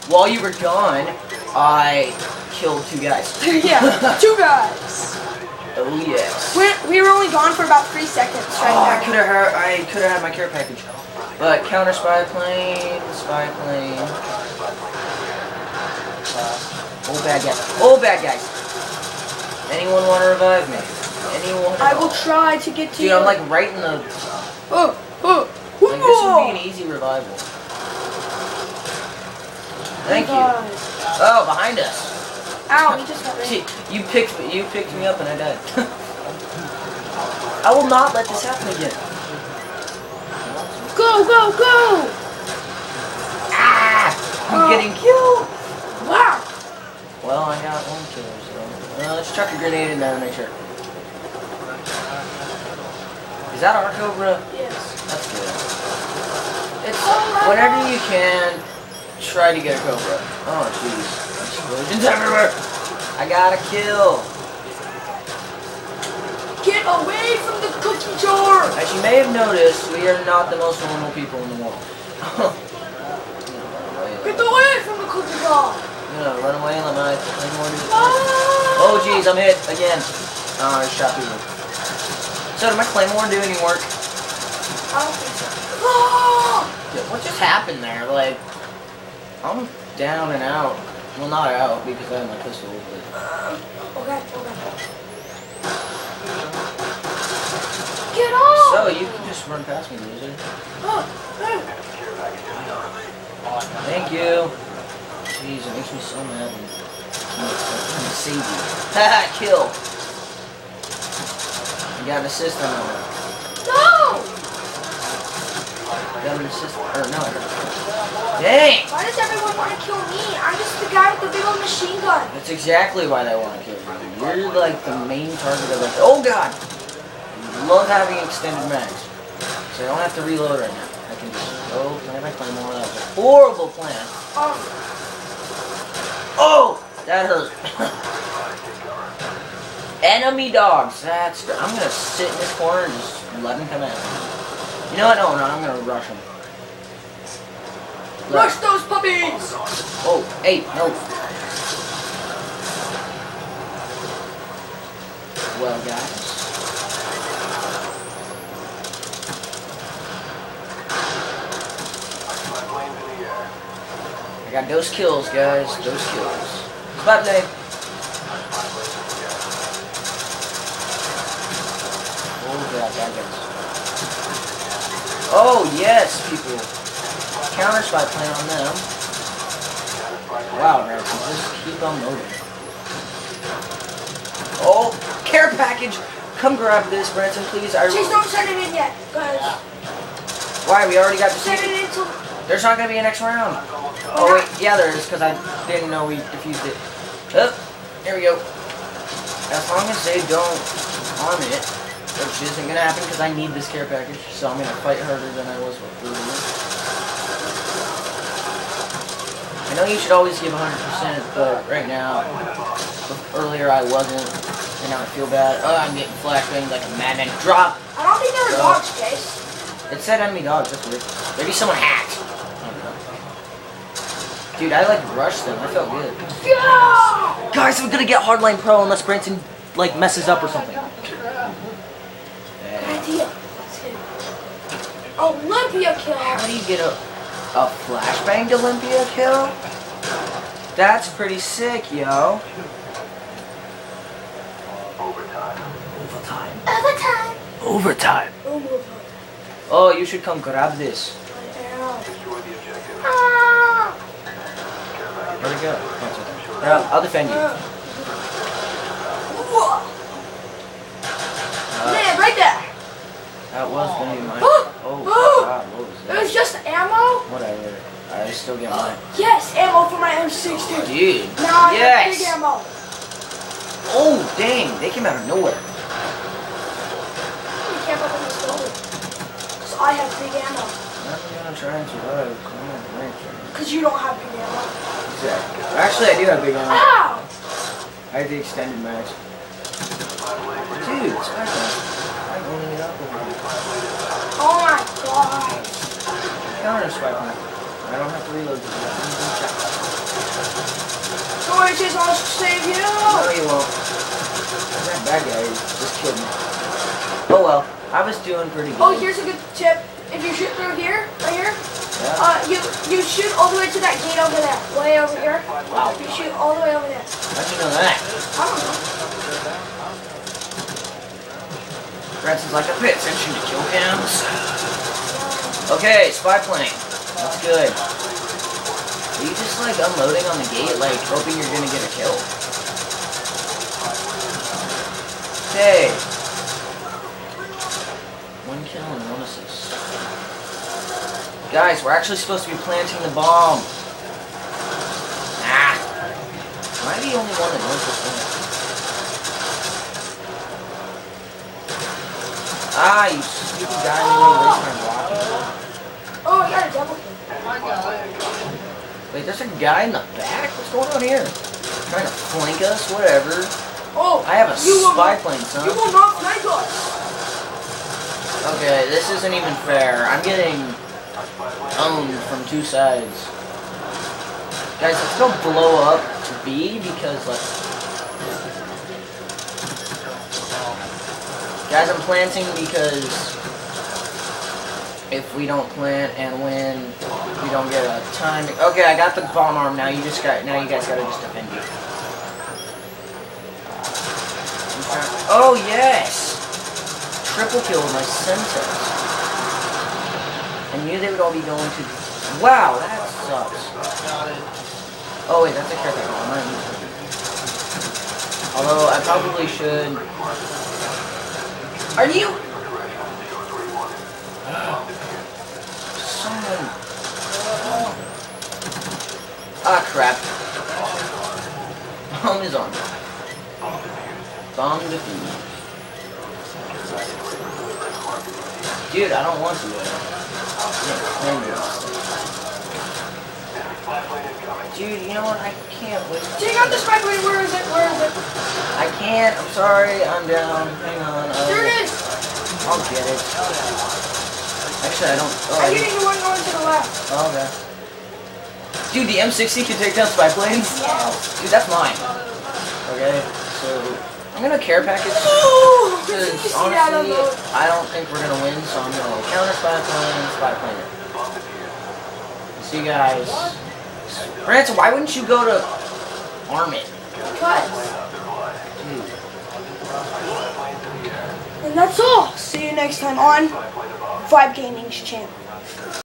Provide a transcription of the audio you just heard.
while you were gone, I killed 2 guys. Yeah, 2 guys. Oh yes. We were only gone for about 3 seconds. Right Oh, now. I could have had my care package. But counter spy plane, spy plane. Oh bad guys. Oh bad guys. Anyone want to revive me? Anyone? I will try to get to you. Dude, I'm like right in the. Oh. Like this would be an easy revival. Thank you. Oh, behind us. Ow, he just got me. You picked me up and I died. I will not let this happen again. Go! Ah! I'm getting killed. Wow. Well, I got 1 kill, so let's chuck a grenade in there and make sure. Is that our Cobra? Yes. That's good. It's whenever you can, try to get a Cobra. Oh jeez, explosions everywhere. I got a kill. Get away from the cookie jar! As you may have noticed, we are not the most normal people in the world. Get away from the cookie jar! I'm gonna run away and let my Claymore do this. Oh jeez, I'm hit again. Oh, I shot through them. So did my Claymore do any work? I don't think so. Oh! What just happened there? Like, I'm down and out. Well, not out because I have my pistol, but... Okay. Get off! So, you can just run past me, loser. Thank you. Jeez, it makes me so mad when I'm save you. Haha, kill! You got an assist on that one. No! Got an assist. Or no, I got an assist. Dang! Why does everyone want to kill me? I'm just the guy with the big old machine gun. That's exactly why they want to kill you. You're like the main target of like, oh god! I love having extended mags. So I don't have to reload right now. I can just go plant my Claymore. That was a horrible plan. Oh! That hurt. Enemy dogs. That's good. I'm gonna sit in this corner and just let them come at me. You know what? No, I'm gonna rush them. Rush those puppies! Oh, hey, no. Well, guys. I got those kills, guys. Those kills. Spot play. Oh, God, that guys. Oh, yes, people. Counter spy plane on them. Wow, man, just keep on loading. Oh, care package! Come grab this, Branson, please. Chase, don't send it in yet, guys. Why? We already got to Send see it in till... There's not gonna be a next round. Oh wait, yeah there is, because I didn't know we defused it. Oh, here we go. As long as they don't harm it, which isn't gonna happen because I need this care package, so I'm gonna fight harder than I was before. I know you should always give 100%, but right now, earlier I wasn't, and now I feel bad. Oh, I'm getting flashbanged like a madman. Drop! I don't think there were dogs, Chase. It said enemy dogs, that's weird. Maybe someone hacked. Dude, I like rushed them. I felt good. Yeah! Guys, I'm gonna get Hardline Pro unless Branson like messes up or something. Good idea. Olympia kill. How do you get a flashbanged Olympia kill? That's pretty sick, yo. Overtime. Oh, you should come grab this. Where'd it go? Oh, it's okay. Yeah, I'll defend you. Man, right there. That was gonna be mine. Oh, God, what was that? It was just ammo? Whatever. I still get mine. Yes, ammo for my M60. Dude. Now I have Yes. big ammo. Oh, dang. They came out of nowhere. You can't put them in the store. So I have big ammo. I'm gonna try and survive. Because you don't have big ammo. Exactly. Actually, I do have big ammo. Ow! I have the extended max. Dude, it's back there. I'm owning it up over here. Oh my god. Counter spike. I don't have to reload this. Francis, I'll save you. No, you won't. That bad guy just killed me. Oh well, I was doing pretty good. Oh, here's a good tip. If you shoot through here, right here, Yeah. you shoot all the way to that gate over there, way over here. Wow. You shoot all the way over there. How'd you know that? I don't know. Francis like to pay attention to kill cams. Okay, spy plane. That's good. Are you just like unloading on the gate, like hoping you're gonna get a kill? Okay. 1 kill and 1 assist. Guys, we're actually supposed to be planting the bomb. Ah. Am I the only one that knows this thing? Ah, you stupid guy, made me waste my rocket. Oh, I got a double kill. Wait, there's a guy in the back? What's going on here? Trying to flank us? Whatever. Oh, I have a you will spy not- plane, son. You will not flank us. Okay, this isn't even fair. I'm getting owned from 2 sides. Guys, let's go blow up to B because, like... Guys, I'm planting because if we don't plant and win, we don't get a time. Okay, I got the bomb arm now. You guys gotta just defend it. Oh yes! Triple kill with my Sentinels. I knew they would all be going to... Wow, that sucks. Oh wait, that's a caretaker. I'm not using it. Although, I probably should... Are you... Someone... Ah, crap. Bomb is on. Bomb defused. Dude, I don't want to. Dude, you know what? I can't wait. Take out the spy plane. Where is it? Where is it? I can't. I'm sorry. I'm down. Hang on. There it is. I'll get it. Actually, I don't. Oh, I'm getting the one going to the left. Oh, okay. Dude, the M60 can take down spy planes? Yeah. Dude, that's mine. Okay, so I'm gonna care package. Oh, Because you see that on honestly, the... I don't think we're gonna win, so I'm gonna counter spy plane and spy plane it. See you guys. Ransom, why wouldn't you go to arm it? Because. Dude. And that's all. See you next time on Vibe Gaming's channel.